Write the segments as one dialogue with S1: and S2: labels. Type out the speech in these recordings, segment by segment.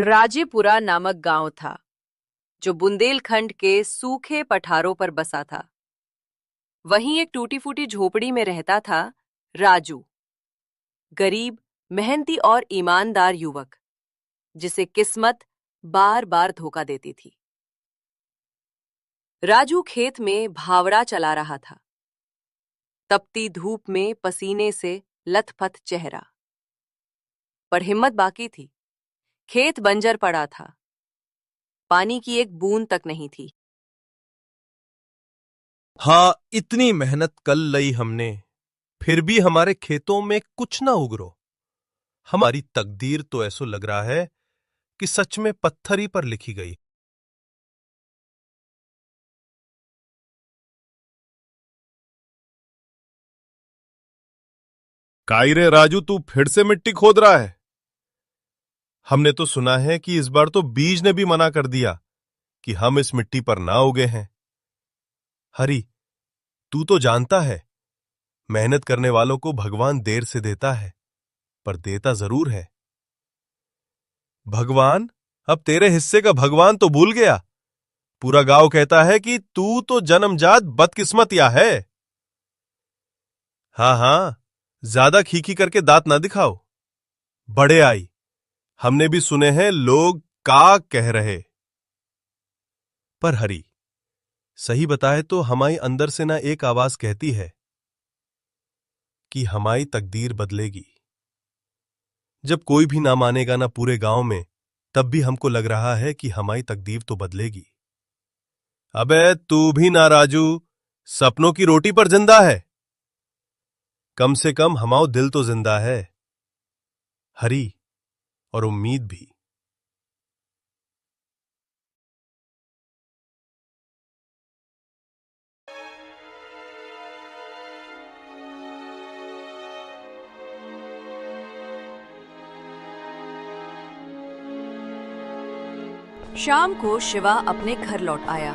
S1: राजेपुरा नामक गांव था जो बुंदेलखंड के सूखे पठारों पर बसा था। वहीं एक टूटी फूटी झोपड़ी में रहता था राजू, गरीब, मेहनती और ईमानदार युवक जिसे किस्मत बार बार धोखा देती थी। राजू खेत में भावड़ा चला रहा था, तपती धूप में पसीने से लथपथ चेहरा। पर हिम्मत बाकी थी। खेत बंजर पड़ा था, पानी की एक बूंद तक नहीं थी।
S2: हाँ, इतनी मेहनत कर लई हमने, फिर भी हमारे खेतों में कुछ ना उगरो। हमारी तकदीर तो ऐसो लग रहा है कि सच में पत्थर ही पर लिखी गई। काई रे राजू, तू फिर से मिट्टी खोद रहा है? हमने तो सुना है कि इस बार तो बीज ने भी मना कर दिया कि हम इस मिट्टी पर ना उगे हैं। हरी, तू तो जानता है, मेहनत करने वालों को भगवान देर से देता है, पर देता जरूर है। भगवान? अब तेरे हिस्से का भगवान तो भूल गया? पूरा गांव कहता है कि तू तो जन्मजात बदकिस्मतिया है। हाँ हाँ, ज्यादा खीखी करके दांत ना दिखाओ। बड़े आई, हमने भी सुने हैं लोग का कह रहे। पर हरी, सही बताए तो हमारी अंदर से ना एक आवाज कहती है कि हमारी तकदीर बदलेगी। जब कोई भी ना मानेगा ना पूरे गांव में, तब भी हमको लग रहा है कि हमारी तकदीर तो बदलेगी। अबे तू भी ना राजू, सपनों की रोटी पर जिंदा है। कम से कम हमारा दिल तो जिंदा है हरी, और उम्मीद भी।
S1: शाम को शिवा अपने घर लौट आया।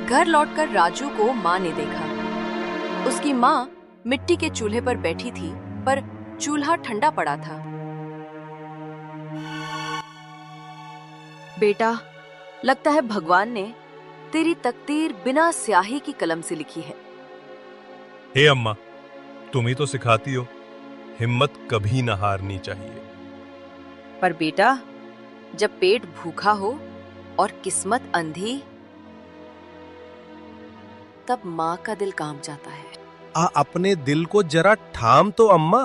S1: घर लौटकर राजू को माँ ने देखा। उसकी माँ मिट्टी के चूल्हे पर बैठी थी, पर चूल्हा ठंडा पड़ा था। बेटा, लगता है भगवान ने तेरी तकदीर बिना स्याही की कलम से लिखी है।
S2: हे अम्मा, तुम ही तो सिखाती हो, हिम्मत कभी ना हारनी चाहिए।
S1: पर बेटा, जब पेट भूखा हो और किस्मत अंधी, तब माँ का दिल कांप जाता है।
S2: अपने दिल को जरा थाम तो अम्मा।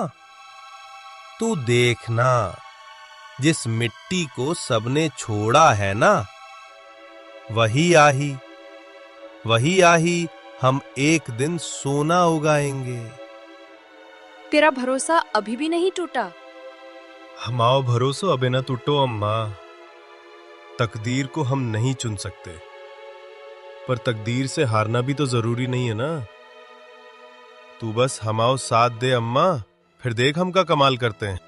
S2: तू देखना, जिस मिट्टी को सबने छोड़ा है ना, वही आही हम एक दिन सोना उगाएंगे।
S1: तेरा भरोसा अभी भी नहीं टूटा?
S2: हमारा भरोसा अबे ना टूटो अम्मा। तकदीर को हम नहीं चुन सकते, पर तकदीर से हारना भी तो जरूरी नहीं है ना। तू बस हमारा साथ दे अम्मा, फिर देख हम का कमाल करते हैं।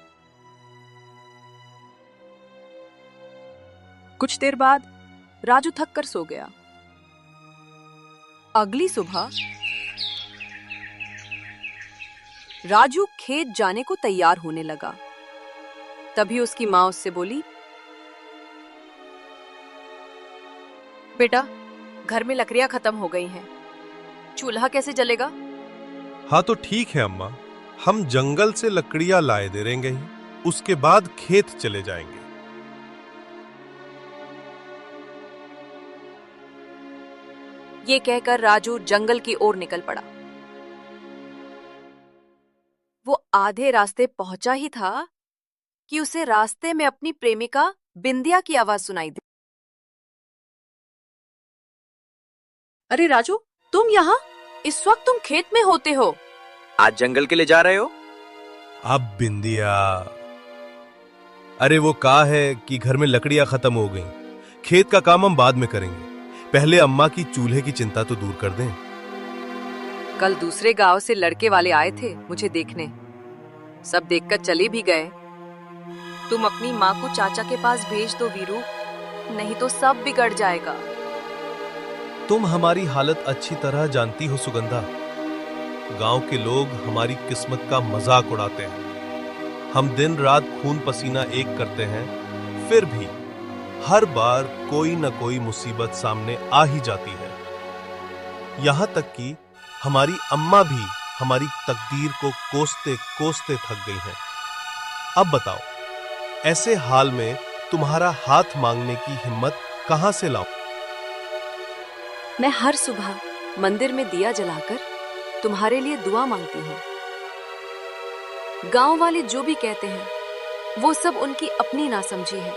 S1: कुछ देर बाद राजू थक कर सो गया। अगली सुबह राजू खेत जाने को तैयार होने लगा। तभी उसकी माँ उससे बोली, बेटा, घर में लकड़ियां खत्म हो गई हैं, चूल्हा कैसे जलेगा?
S2: हाँ तो ठीक है अम्मा, हम जंगल से लकड़ियां लाए दे रहेंगे ही, उसके बाद खेत चले जाएंगे।
S1: ये कहकर राजू जंगल की ओर निकल पड़ा। वो आधे रास्ते पहुंचा ही था कि उसे रास्ते में अपनी प्रेमिका बिंदिया की आवाज सुनाई दी। अरे राजू, तुम यहाँ? इस वक्त तुम खेत में होते हो?
S3: आज जंगल के लिए जा रहे हो?
S2: अब बिंदिया, अरे वो कहा है कि घर में लकड़ियां खत्म हो गईं, खेत का काम हम बाद में करेंगे, पहले अम्मा की चूल्हे की चिंता तो दूर कर दें।
S1: कल दूसरे गांव से लड़के वाले आए थे मुझे देखने, सब देखकर चले भी गए। तुम अपनी माँ को चाचा के पास भेज दो वीरू, नहीं तो सब बिगड़ जाएगा।
S2: तुम हमारी हालत अच्छी तरह जानती हो सुगंधा। गांव के लोग हमारी किस्मत का मजाक उड़ाते हैं। हम दिन रात खून पसीना एक करते हैं, फिर भी हर बार कोई न कोई मुसीबत सामने आ ही जाती है। यहां तक कि हमारी अम्मा भी हमारी तकदीर को कोसते कोसते थक गई हैं। अब बताओ, ऐसे हाल में तुम्हारा हाथ मांगने की हिम्मत कहां से लाऊं?
S1: मैं हर सुबह मंदिर में दिया जलाकर तुम्हारे लिए दुआ मांगती हूँ। गांव वाले जो भी कहते हैं वो सब उनकी अपनी नासमझी है।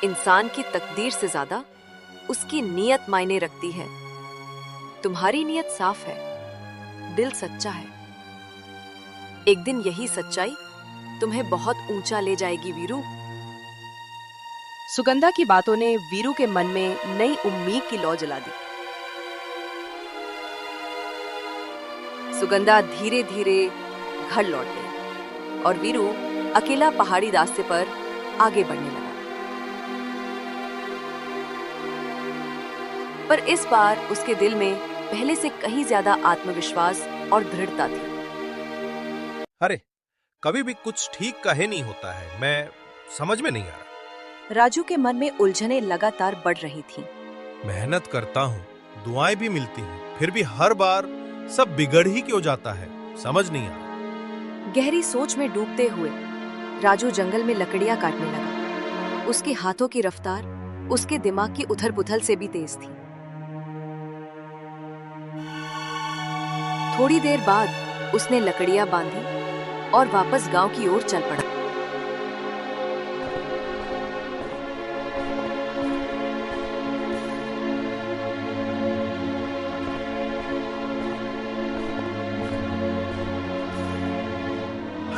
S1: इंसान की तकदीर से ज्यादा उसकी नीयत मायने रखती है। तुम्हारी नीयत साफ है, दिल सच्चा है। एक दिन यही सच्चाई तुम्हें बहुत ऊंचा ले जाएगी वीरू। सुगंधा की बातों ने वीरू के मन में नई उम्मीद की लौ जला दी। सुगंधा धीरे धीरे घर लौट गई और वीरू अकेला पहाड़ी रास्ते पर आगे बढ़ने लगा। पर इस बार उसके दिल में पहले से कहीं ज्यादा आत्मविश्वास और दृढ़ता थी।
S2: अरे, कभी भी कुछ ठीक कहे नहीं होता है। मैं समझ में नहीं आ रहा।
S1: राजू के मन में उलझनें लगातार बढ़ रही थीं।
S2: मेहनत करता हूँ, दुआएं भी मिलती हैं, फिर भी हर बार सब बिगड़ ही क्यों जाता है, समझ नहीं आ रहा।
S1: गहरी सोच में डूबते हुए राजू जंगल में लकड़ियां काटने लगा। उसके हाथों की रफ्तार उसके दिमाग की उथल-पुथल से भी तेज थी। थोड़ी देर बाद उसने लकड़ियां बांधी और वापस गांव की ओर चल पड़ा।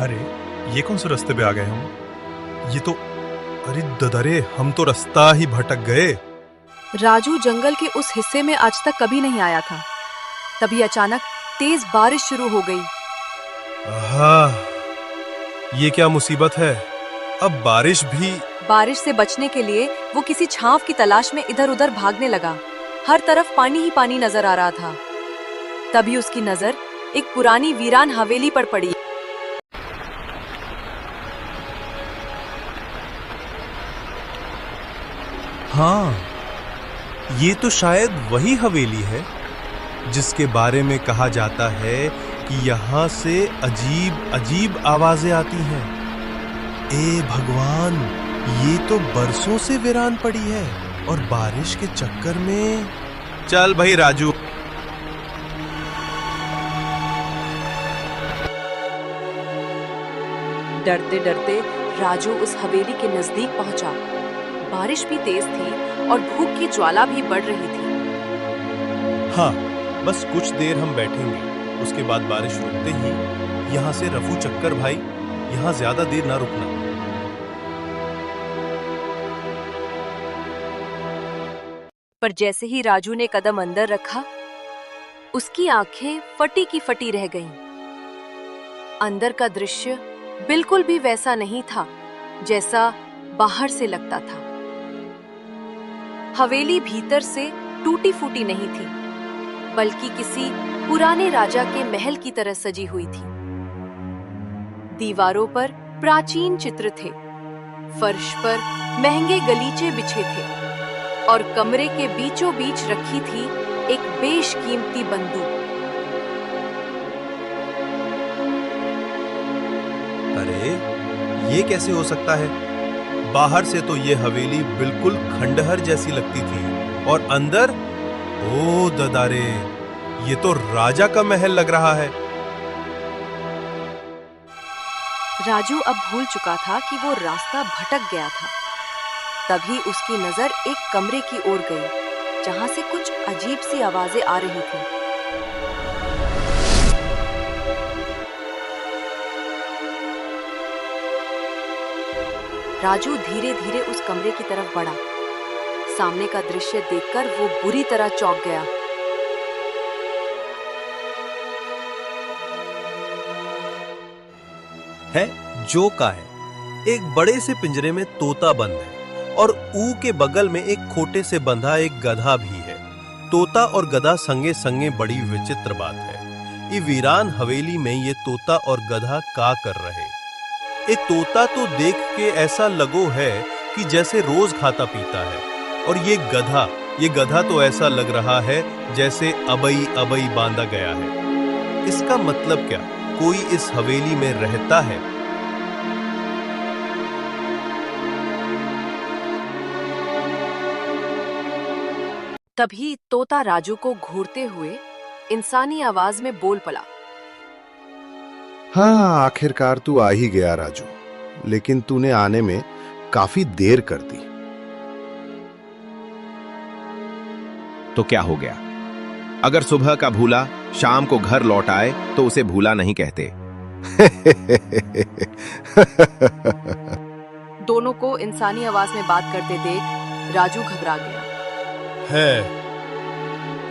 S2: अरे, ये कौन से रास्ते पे आ गए हम? ये तो, अरे ददरे, हम तो रास्ता ही भटक गए।
S1: राजू जंगल के उस हिस्से में आज तक कभी नहीं आया था। तभी अचानक तेज बारिश शुरू हो गई।
S2: आहा, ये क्या मुसीबत है? अब बारिश भी।
S1: बारिश से बचने के लिए वो किसी छांव की तलाश में इधर-उधर भागने लगा। हर तरफ पानी ही पानी नजर आ रहा था। तभी उसकी नजर एक पुरानी वीरान हवेली पर पड़ी।
S2: हाँ, ये तो शायद वही हवेली है जिसके बारे में कहा जाता है कि यहाँ से अजीब अजीब आवाजें आती हैं। ए भगवान, ये तो बरसों से वीरान पड़ी है और बारिश के चक्कर में। चल भाई राजू।
S1: डरते डरते राजू उस हवेली के नजदीक पहुंचा। बारिश भी तेज थी और भूख की ज्वाला भी बढ़ रही थी।
S2: हाँ, बस कुछ देर हम बैठेंगे, उसके बाद बारिश रुकते ही यहाँ से रफू चक्कर भाई, यहाँ ज्यादा देर ना रुकना।
S1: पर जैसे ही राजू ने कदम अंदर रखा, उसकी आंखें फटी की फटी रह गईं। अंदर का दृश्य बिल्कुल भी वैसा नहीं था जैसा बाहर से लगता था। हवेली भीतर से टूटी फूटी नहीं थी, बल्कि किसी पुराने राजा के महल की तरह सजी हुई थी। दीवारों पर प्राचीन चित्र थे, फर्श पर महंगे गलीचे बिछे थे और कमरे के बीचों बीच रखी थी एक बेशकीमती बंदूक।
S2: अरे, ये कैसे हो सकता है? बाहर से तो ये हवेली बिल्कुल खंडहर जैसी लगती थी और अंदर, ओ ददारे, ये तो राजा का महल लग रहा है।
S1: राजू अब भूल चुका था कि वो रास्ता भटक गया था। तभी उसकी नजर एक कमरे की ओर गई, जहां से कुछ अजीब सी आवाजें आ रही थीं। राजू धीरे धीरे उस कमरे की तरफ बढ़ा। सामने का दृश्य देखकर वो बुरी तरह चौंक गया।
S2: है जो का है, एक बड़े से पिंजरे में तोता बंद है और ऊ के बगल में एक खोटे से बंधा एक गधा भी है। तोता और गधा संगे संगे बड़ी विचित्र बात है। ये वीरान हवेली में ये तोता और गधा का कर रहे? एक तोता तो देख के ऐसा लगो है कि जैसे रोज खाता पीता है, और ये गधा तो ऐसा लग रहा है जैसे अबई अबई बांधा गया है। इसका मतलब क्या? कोई इस हवेली में रहता है?
S1: तभी तोता राजू को घूरते हुए इंसानी आवाज में बोल पड़ा।
S4: हाँ, आखिरकार तू आ ही गया राजू, लेकिन तूने आने में काफी देर कर दी।
S5: तो क्या हो गया? अगर सुबह का भूला शाम को घर लौट आए तो उसे भूला नहीं कहते।
S1: दोनों को इंसानी आवाज में बात करते देख राजू घबरा गया।
S2: है,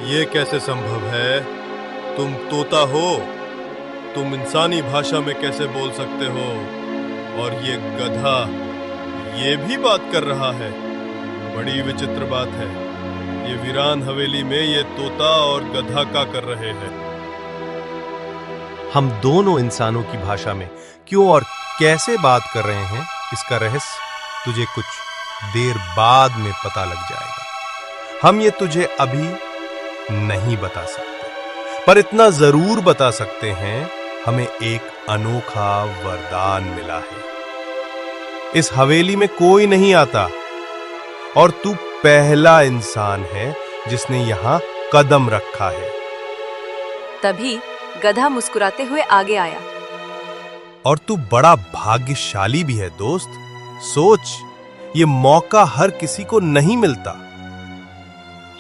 S2: ये कैसे संभव है? तुम तोता हो, तुम इंसानी भाषा में कैसे बोल सकते हो? और ये गधा ये भी बात कर रहा है। बड़ी विचित्र बात है। ये वीरान हवेली में ये तोता और गधा क्या कर रहे हैं? हम दोनों इंसानों की भाषा में क्यों और कैसे बात कर रहे हैं, इसका रहस्य तुझे कुछ देर बाद में पता लग जाएगा। हम ये तुझे अभी नहीं बता सकते, पर इतना जरूर बता सकते हैं, हमें एक अनोखा वरदान मिला है। इस हवेली में कोई नहीं आता, और तू पहला इंसान है जिसने यहां कदम रखा है।
S1: तभी गधा मुस्कुराते हुए आगे आया।
S2: और तू बड़ा भाग्यशाली भी है दोस्त। सोच, ये मौका हर किसी को नहीं मिलता।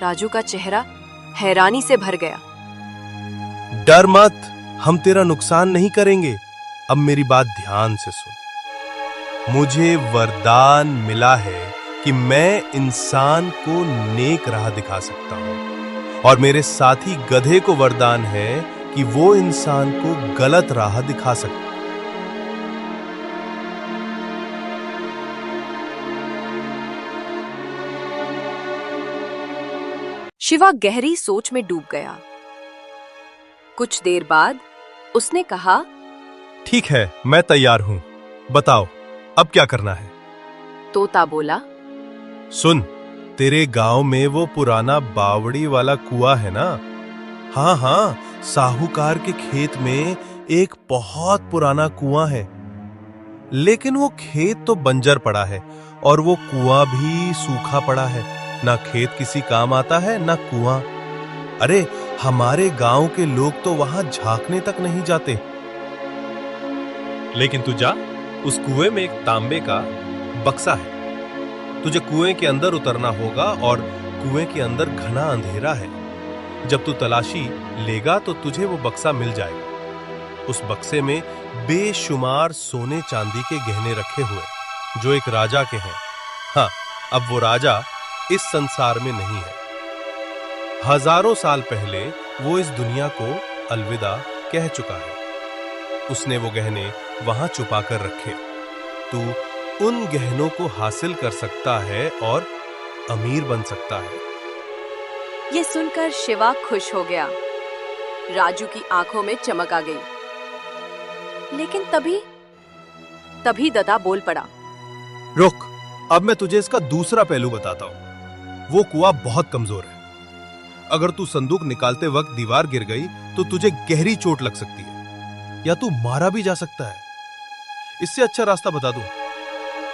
S1: राजू का चेहरा हैरानी से भर गया।
S2: डर मत, हम तेरा नुकसान नहीं करेंगे। अब मेरी बात ध्यान से सुन। मुझे वरदान मिला है कि मैं इंसान को नेक राह दिखा सकता हूं, और मेरे साथी गधे को वरदान है कि वो इंसान को गलत राह दिखा सकता।
S1: शिवा गहरी सोच में डूब गया। कुछ देर बाद उसने कहा,
S2: ठीक है, मैं तैयार हूं। बताओ, अब क्या करना है?
S1: तोता बोला,
S2: सुन, तेरे गांव में वो पुराना बावड़ी वाला कुआं है ना? हाँ हाँ, साहूकार के खेत में एक बहुत पुराना कुआं है। लेकिन वो खेत तो बंजर पड़ा है, और वो कुआं भी सूखा पड़ा है। ना खेत किसी काम आता है, ना कुआं। अरे, हमारे गांव के लोग तो वहां झांकने तक नहीं जाते। लेकिन तू जा, उस कुएं में एक तांबे का बक्सा है। तुझे कुएं के अंदर उतरना होगा, और कुएं के अंदर घना अंधेरा है। जब तू तलाशी लेगा तो तुझे वो बक्सा मिल जाएगा। उस बक्से में बेशुमार सोने चांदी के गहने रखे हुए, जो एक राजा के हैं। हाँ, अब वो राजा इस संसार में नहीं है। हजारों साल पहले वो इस दुनिया को अलविदा कह चुका है। उसने वो गहने वहां छुपा कर रखे। तू उन गहनों को हासिल कर सकता है और अमीर बन सकता है।
S1: ये सुनकर शिवा खुश हो गया। राजू की आंखों में चमक आ गई। लेकिन तभी ददा बोल पड़ा,
S2: रुक, अब मैं तुझे इसका दूसरा पहलू बताता हूं। वो कुआं बहुत कमजोर है। अगर तू संदूक निकालते वक्त दीवार गिर गई तो तुझे गहरी चोट लग सकती है, या तू मारा भी जा सकता है। इससे अच्छा रास्ता बता दूं,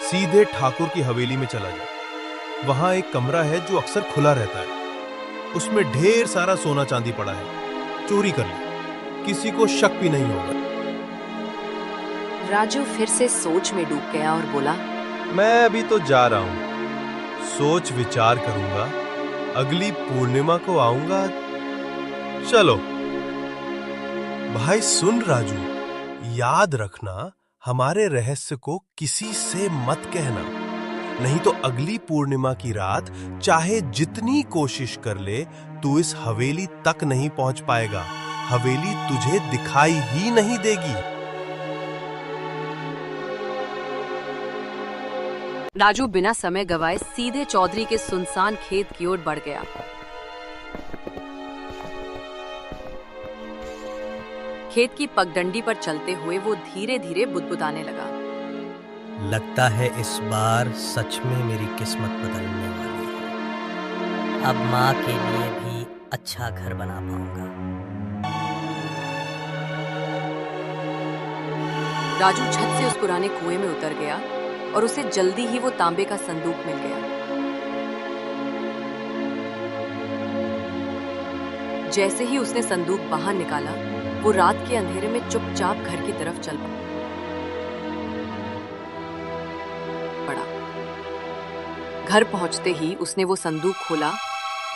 S2: सीधे ठाकुर की हवेली में चला जा। वहां एक कमरा है जो अक्सर खुला रहता है। उसमें ढेर सारा सोना चांदी पड़ा है। चोरी कर ले, किसी को शक भी नहीं होगा।
S1: राजू फिर से सोच में डूब गया और बोला,
S2: मैं अभी तो जा रहा हूं, सोच विचार करूंगा, अगली पूर्णिमा को आऊंगा। चलो भाई। सुन राजू, याद रखना, हमारे रहस्य को किसी से मत कहना, नहीं तो अगली पूर्णिमा की रात चाहे जितनी कोशिश कर ले, तू इस हवेली तक नहीं पहुंच पाएगा। हवेली तुझे दिखाई ही नहीं देगी।
S1: राजू बिना समय गवाए सीधे चौधरी के सुनसान खेत की ओर बढ़ गया। खेत की पगडंडी पर चलते हुए वो धीरे धीरे बुदबुदाने लगा।
S6: लगता है इस बार सच में मेरी किस्मत बदलने वाली है। अब माँ के लिए भी अच्छा घर बना पाऊंगा।
S1: राजू झट से उस पुराने कुएं में उतर गया और उसे जल्दी ही वो तांबे का संदूक मिल गया। जैसे ही उसने संदूक बाहर निकाला, वो रात के अंधेरे में चुपचाप घर की तरफ चल पड़ा। घर पहुंचते ही उसने वो संदूक खोला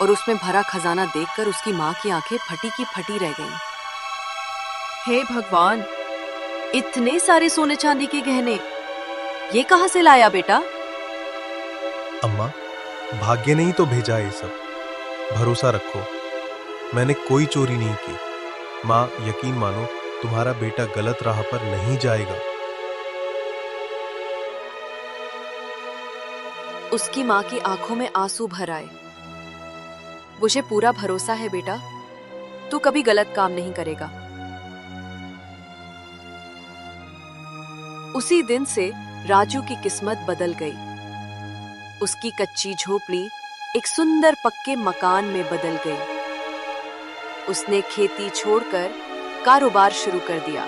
S1: और उसमें भरा खजाना देखकर उसकी माँ की आंखें फटी की फटी रह गईं। हे भगवान, इतने सारे सोने चांदी के गहने, ये कहां से लाया बेटा?
S2: अम्मा, भाग्य ने ही तो भेजा है ये सब। भरोसा रखो, मैंने कोई चोरी नहीं की। माँ, यकीन मानो, तुम्हारा बेटा गलत राह पर नहीं जाएगा।
S1: उसकी माँ की आंखों में आंसू भर आए। मुझे पूरा भरोसा है बेटा, तू कभी गलत काम नहीं करेगा। उसी दिन से राजू की किस्मत बदल गई। उसकी कच्ची झोपड़ी एक सुंदर पक्के मकान में बदल गई। उसने खेती छोड़कर कारोबार शुरू कर दिया।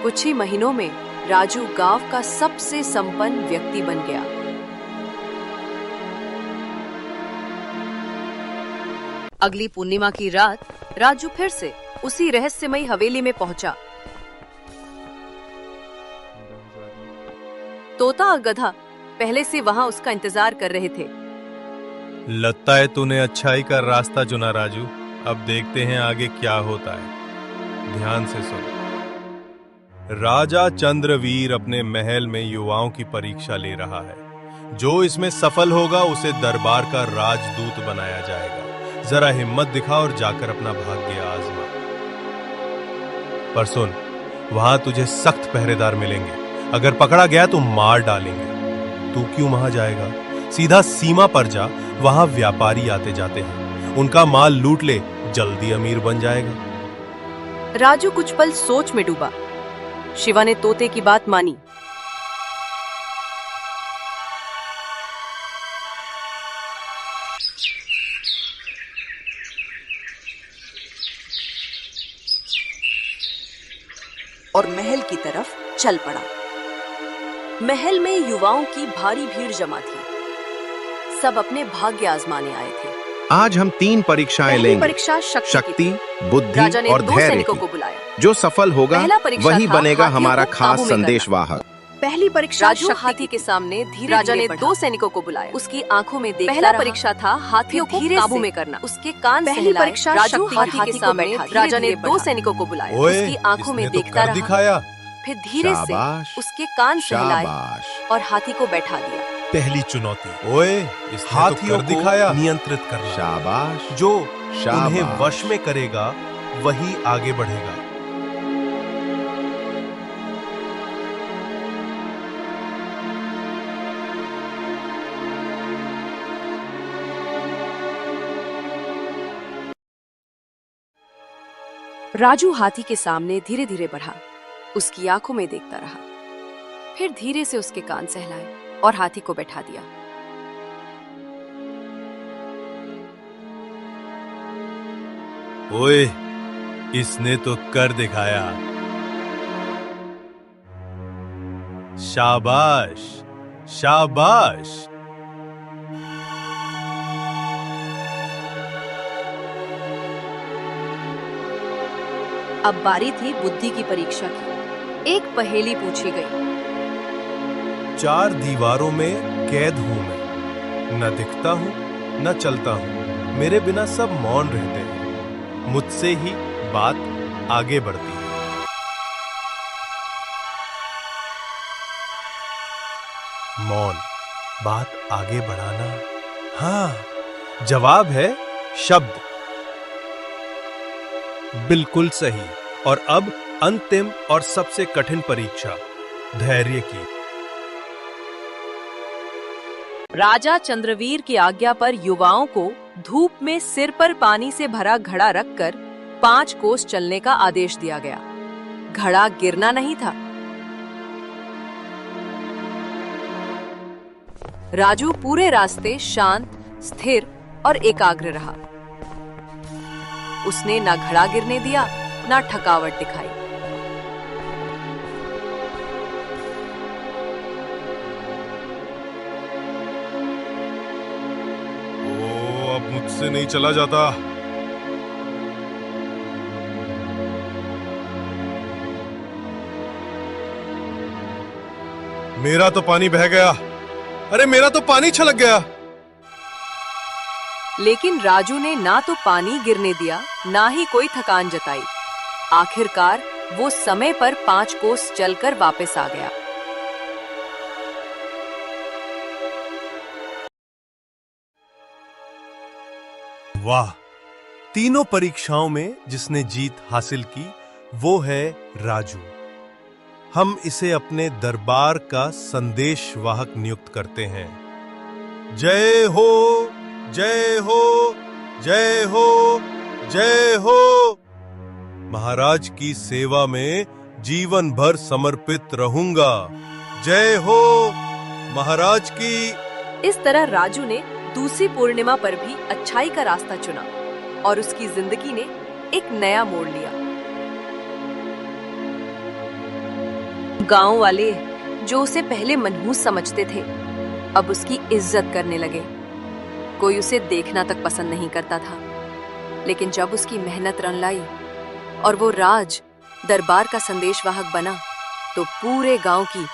S1: कुछ ही महीनों में राजू गांव का सबसे संपन्न व्यक्ति बन गया। अगली पूर्णिमा की रात राजू फिर से उसी रहस्यमयी हवेली में पहुंचा। तोता और गधा पहले से वहां उसका इंतजार कर रहे थे।
S2: लगता है तूने अच्छाई का रास्ता चुना राजू। अब देखते हैं आगे क्या होता है। ध्यान से सुन। राजा चंद्रवीर अपने महल में युवाओं की परीक्षा ले रहा है। जो इसमें सफल होगा उसे दरबार का राजदूत बनाया जाएगा। जरा हिम्मत दिखा और जाकर अपना भाग्य आजमा। पर सुन, वहां तुझे सख्त पहरेदार मिलेंगे। अगर पकड़ा गया तो मार डालेंगे। तू क्यों वहां जाएगा? सीधा सीमा पर जा। वहां व्यापारी आते जाते हैं, उनका माल लूट ले, जल्दी अमीर बन जाएगा।
S1: राजू कुछ पल सोच में डूबा। शिवा ने तोते की बात मानी। और महल की तरफ चल पड़ा। महल में युवाओं की भारी भीड़ जमा थी। सब अपने भाग्य आजमाने आए थे।
S5: आज हम 3 परीक्षाएं
S1: पहली
S5: लेंगे।
S1: परीक्षा शक्ति
S5: बुद्धि
S1: राजा ने
S5: और
S1: 2
S5: धैर्य
S1: सैनिकों
S5: की।
S1: को बुलाया।
S5: जो सफल होगा
S1: पहला परीक्षा
S5: वही
S1: था
S5: बनेगा
S1: हाथियों
S5: हमारा
S1: को
S5: खास
S1: काबू में करना।
S5: संदेशवाहक।
S1: पहली परीक्षा राजू हाथी के सामने धीरे राजा ने 2 सैनिकों को बुलाया। उसकी आंखों में देखता पहला परीक्षा था हाथियों को काबू में करना। उसके कान पहली परीक्षा राजू हाथी के सामने राजा ने 2 सैनिकों को बुलाया। उसकी आंखों में देखता रहा।
S2: दिखाया।
S1: फिर धीरे से उसके कान सहलाए और हाथी को बैठा दिया।
S2: पहली चुनौती, ओए, हाथियों को दिखाया, नियंत्रित करना।
S5: शाबाश।
S2: जो
S5: शाबाश।
S2: उन्हें वश में करेगा वही आगे बढ़ेगा।
S1: राजू हाथी के सामने धीरे धीरे बढ़ा। उसकी आंखों में देखता रहा। फिर धीरे से उसके कान सहलाए और हाथी को बैठा दिया।
S2: ओए, इसने तो कर दिखाया। शाबाश, शाबाश।
S1: अब बारी थी बुद्धि की परीक्षा की। एक पहेली पूछी गई।
S2: 4 दीवारों में कैद हूं मैं, न दिखता हूं न चलता हूं, मेरे बिना सब मौन रहते हैं, मुझसे ही बात आगे बढ़ती है। मौन, बात आगे बढ़ाना। हाँ, जवाब है शब्द। बिल्कुल सही। और अब अंतिम और सबसे कठिन परीक्षा, धैर्य की।
S1: राजा चंद्रवीर की आज्ञा पर युवाओं को धूप में सिर पर पानी से भरा घड़ा रखकर 5 कोस चलने का आदेश दिया गया। घड़ा गिरना नहीं था। राजू पूरे रास्ते शांत, स्थिर और एकाग्र रहा। उसने ना घड़ा गिरने दिया, ना थकावट दिखाई।
S2: ओ, अब मुझसे नहीं चला जाता। मेरा तो पानी बह गया। अरे मेरा तो पानी छलक गया।
S1: लेकिन राजू ने ना तो पानी गिरने दिया, ना ही कोई थकान जताई। आखिरकार वो समय पर 5 कोस चलकर वापस आ गया।
S2: वाह! तीनों परीक्षाओं में जिसने जीत हासिल की वो है राजू। हम इसे अपने दरबार का संदेशवाहक नियुक्त करते हैं। जय हो, जय हो, जय हो, जय हो। महाराज की सेवा में जीवन भर समर्पित रहूंगा। जय हो महाराज की।
S1: इस तरह राजू ने दूसरी पूर्णिमा पर भी अच्छाई का रास्ता चुना और उसकी जिंदगी ने एक नया मोड़ लिया। गांव वाले जो उसे पहले मनहूस समझते थे, अब उसकी इज्जत करने लगे। कोई उसे देखना तक पसंद नहीं करता था, लेकिन जब उसकी मेहनत रंग लाई और वो राज दरबार का संदेशवाहक बना, तो पूरे गांव की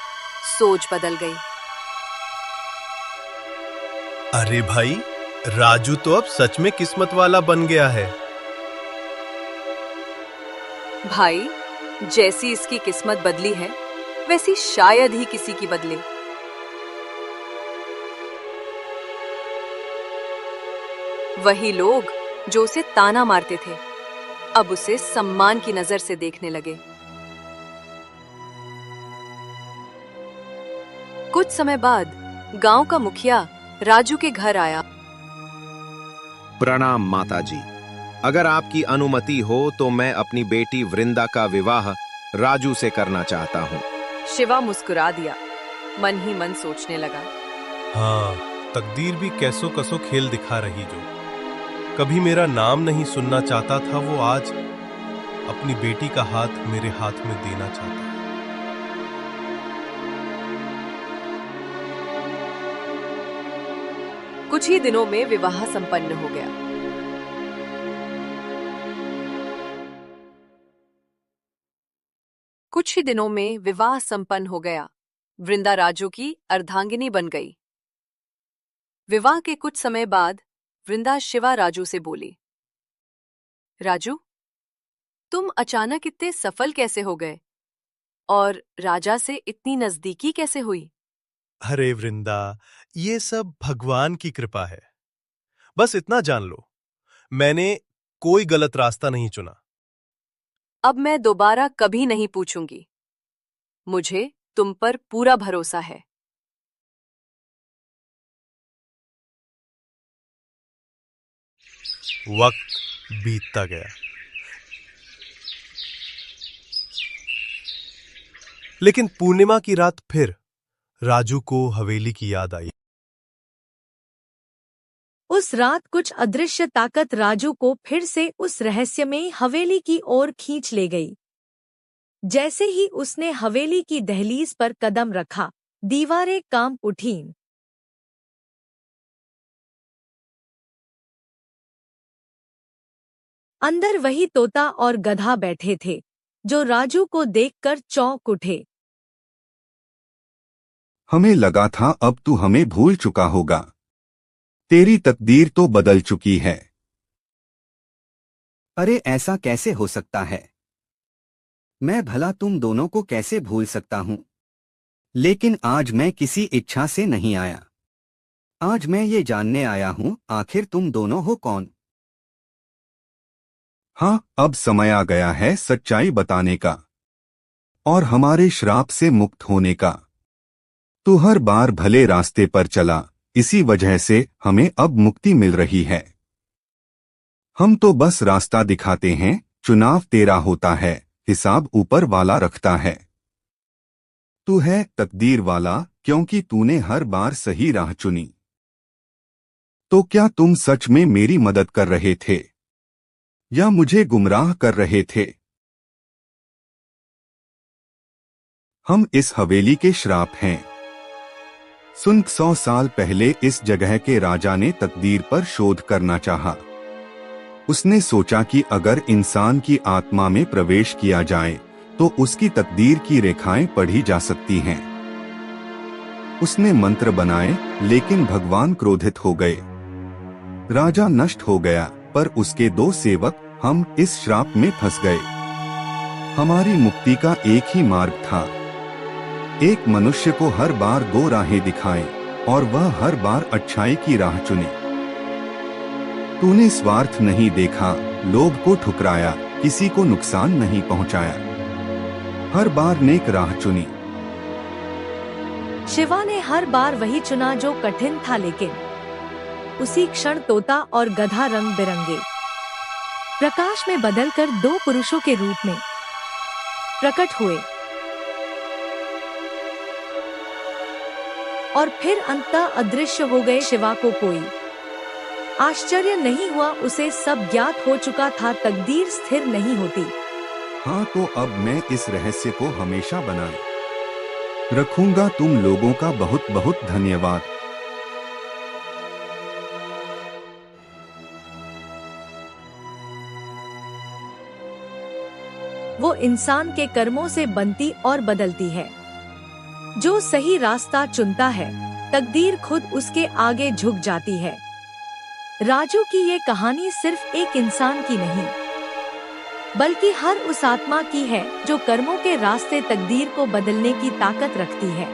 S1: सोच बदल गई।
S2: अरे भाई, राजू तो अब सच में किस्मत वाला बन गया है।
S1: भाई, जैसी इसकी किस्मत बदली है, वैसी शायद ही किसी की बदले। वही लोग जो उसे ताना मारते थे, अब उसे सम्मान की नजर से देखने लगे। कुछ समय बाद गांव का मुखिया राजू के घर आया।
S5: प्रणाम माताजी। अगर आपकी अनुमति हो तो मैं अपनी बेटी वृंदा का विवाह राजू से करना चाहता हूँ।
S1: शिवा मुस्कुरा दिया, मन ही मन सोचने लगा।
S2: हाँ, तकदीर भी कैसो कसो खेल दिखा रही। जो कभी मेरा नाम नहीं सुनना चाहता था, वो आज अपनी बेटी का हाथ मेरे हाथ में देना चाहता है।
S1: कुछ ही दिनों में विवाह संपन्न हो गया। कुछ ही दिनों में विवाह संपन्न हो गया। वृंदा राजू की अर्धांगिनी बन गई। विवाह के कुछ समय बाद वृंदा शिवा राजू से बोली, राजू, तुम अचानक इतने सफल कैसे हो गए और राजा से इतनी नजदीकी कैसे हुई?
S2: अरे वृंदा, ये सब भगवान की कृपा है। बस इतना जान लो, मैंने कोई गलत रास्ता नहीं चुना।
S1: अब मैं दोबारा कभी नहीं पूछूंगी। मुझे तुम पर पूरा भरोसा है।
S2: वक्त बीतता गया, लेकिन पूर्णिमा की रात फिर राजू को हवेली की याद आई।
S7: उस रात कुछ अदृश्य ताकत राजू को फिर से उस रहस्यमयी हवेली की ओर खींच ले गई। जैसे ही उसने हवेली की दहलीज पर कदम रखा, दीवारें कांप उठीं। अंदर वही तोता और गधा बैठे थे, जो राजू को देखकर चौंक उठे।
S8: हमें लगा था अब तू हमें भूल चुका होगा। तेरी तकदीर तो बदल चुकी है।
S9: अरे ऐसा कैसे हो सकता है? मैं भला तुम दोनों को कैसे भूल सकता हूं? लेकिन आज मैं किसी इच्छा से नहीं आया। आज मैं ये जानने आया हूं, आखिर तुम दोनों हो कौन?
S8: हाँ, अब समय आ गया है सच्चाई बताने का और हमारे श्राप से मुक्त होने का। तू हर बार भले रास्ते पर चला, इसी वजह से हमें अब मुक्ति मिल रही है। हम तो बस रास्ता दिखाते हैं, चुनाव तेरा होता है, हिसाब ऊपर वाला रखता है। तू है तकदीर वाला, क्योंकि तूने हर बार सही राह चुनी। तो क्या तुम सच में मेरी मदद कर रहे थे या मुझे गुमराह कर रहे थे? हम इस हवेली के श्राप हैं। सुन, 100 साल पहले इस जगह के राजा ने तकदीर पर शोध करना चाहा। उसने सोचा कि अगर इंसान की आत्मा में प्रवेश किया जाए तो उसकी तकदीर की रेखाएं पढ़ी जा सकती हैं। उसने मंत्र बनाए, लेकिन भगवान क्रोधित हो गए। राजा नष्ट हो गया, पर उसके 2 सेवक हम इस श्राप में फंस गए। हमारी मुक्ति का एक ही मार्ग था, एक मनुष्य को हर बार 2 राहें दिखाएं और वह हर बार अच्छाई की राह चुने। तूने स्वार्थ नहीं देखा, लोभ को ठुकराया, किसी को नुकसान नहीं पहुंचाया, हर बार नेक राह चुनी।
S7: शिवा ने हर बार वही चुना जो कठिन था, लेकिन उसी क्षण तोता और गधा रंग बिरंगे प्रकाश में बदलकर 2 पुरुषों के रूप में प्रकट हुए और फिर अंततः अदृश्य हो गए। शिवा को कोई आश्चर्य नहीं हुआ, उसे सब ज्ञात हो चुका था, तकदीर स्थिर नहीं होती।
S8: हाँ, तो अब मैं इस रहस्य को हमेशा बनाए रखूंगा। तुम लोगों का बहुत बहुत धन्यवाद।
S7: वो इंसान के कर्मों से बनती और बदलती है। जो सही रास्ता चुनता है, तकदीर खुद उसके आगे झुक जाती है। राजू की ये कहानी सिर्फ एक इंसान की नहीं, बल्कि हर उस आत्मा की है जो कर्मों के रास्ते तकदीर को बदलने की ताकत रखती है।